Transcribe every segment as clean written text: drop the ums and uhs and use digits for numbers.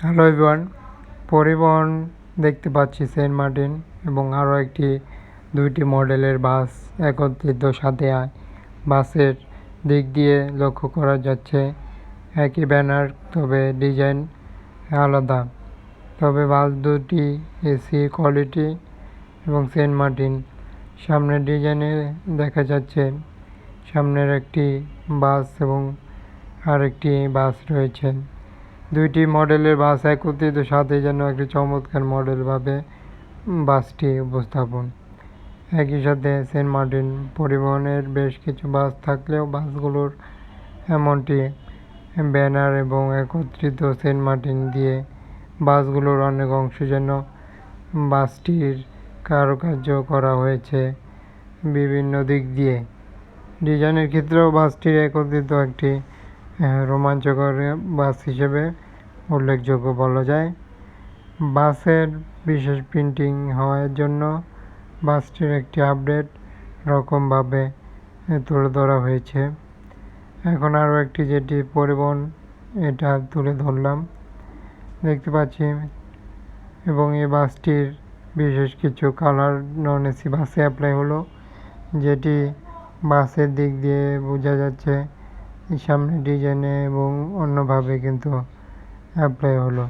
Hello everyone, পরিবহন দেখতে পাচ্ছি সেন্ট মার্টিন এবং আরও দুইটি মডেলের বাস একত্রিত সাথে বাসের দিক দিয়ে লক্ষ্য করা যাচ্ছে একই ব্যানার, তবে ডিজাইন আলাদা। তবে বাস দুটি এসি কোয়ালিটি এবং সেন্ট মার্টিন। সামনের ডিজাইনে দেখা যাচ্ছে সামনের একটি বাস এবং আরেকটি বাস রয়েছে। দুইটি মডেলের বাস একত্রিত সাথে যেন একটি চমৎকার মডেলভাবে বাসটি উপস্থাপন। একই সাথে সেন্ট মার্টিন পরিবহনের বেশ কিছু বাস থাকলেও বাসগুলোর এমনটি ব্যানার এবং একত্রিত সেন্ট মার্টিন দিয়ে বাসগুলোর অনেক অংশ যেন বাসটির কারুকার্য করা হয়েছে বিভিন্ন দিক দিয়ে। ডিজাইনের ক্ষেত্রেও বাসটির একত্রিত একটি রোমাঞ্চকর বাস হিসেবে উল্লেখযোগ্য বলা যায়। বাসের বিশেষ প্রিন্টিং হওয়ার জন্য বাসটির একটি আপডেট রকমভাবে তুলে ধরা হয়েছে। এখন আরও একটি যেটি পরিবহন, এটা তুলে ধরলাম, দেখতে পাচ্ছি। এবং এই বাসটির বিশেষ কিছু কালার নন এসি বাসে অ্যাপ্লাই হলো, যেটি বাসের দিক দিয়ে বোঝা যাচ্ছে সামনে ডিজাইনে এবং অন্যভাবে কিন্তু অ্যাপ্লাই হলো।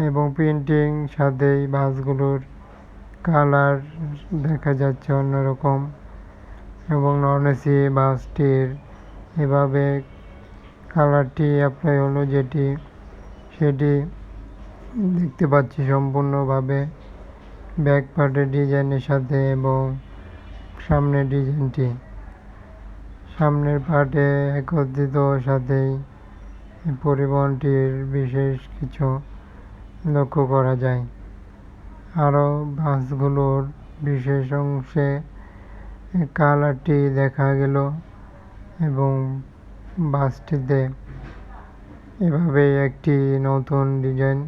এবং প্রিন্টিং সাথেই বাসগুলোর কালার দেখা যাচ্ছে অন্যরকম। এবং নন এসি বাসটির এভাবে কালারটি অ্যাপ্লাই হলো, সেটি দেখতে পাচ্ছি সম্পূর্ণভাবে ব্যাক পার্টের ডিজাইনের সাথে। এবং সামনের ডিজাইনটি সামনের পার্টে একত্রিত সাথেই পরিবহনটির বিশেষ কিছু লক্ষ্য করা যায়। আরও বাসগুলোর বিশেষ অংশে কালারটি দেখা গেল এবং বাসটিতে এভাবে একটি নতুন ডিজাইন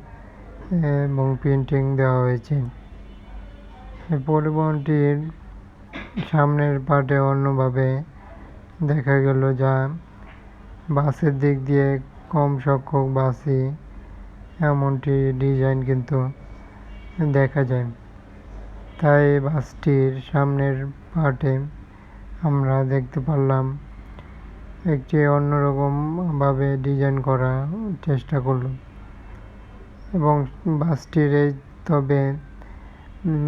এবং প্রিন্টিং দেওয়া হয়েছে। পরিবহনটির সামনের পার্টে অন্যভাবে দেখা গেল, যা বাসের দিক দিয়ে কম সংখ্যক বাসই এমনটি ডিজাইন কিন্তু দেখা যায়। তাই বাসটির সামনের পার্টে আমরা দেখতে পারলাম একটি অন্যরকমভাবে ডিজাইন করার চেষ্টা করল। এবং বাসটির তবে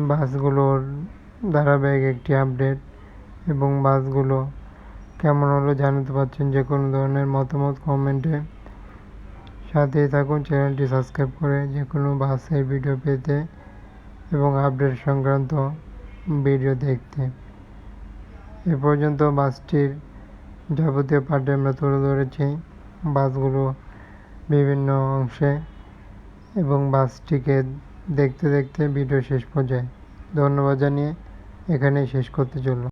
বাসগুলোর ধারাবাহিক একটি আপডেট এবং বাসগুলো কেমন হলো জানাতে পারছেন। যে কোনো ধরনের মতামত কমেন্টে সাথেই থাকুন, চ্যানেলটি সাবস্ক্রাইব করে যে কোনো বাসের ভিডিও পেতে এবং আপডেট সংক্রান্ত ভিডিও দেখতে। এ পর্যন্ত বাসটির যাবতীয় পার্টে আমরা তুলে ধরেছি বাসগুলো বিভিন্ন অংশে এবং বাসটিকে দেখতে দেখতে ভিডিও শেষ পর্যায়ে। ধন্যবাদ জানিয়ে এখানেই শেষ করতে চললাম।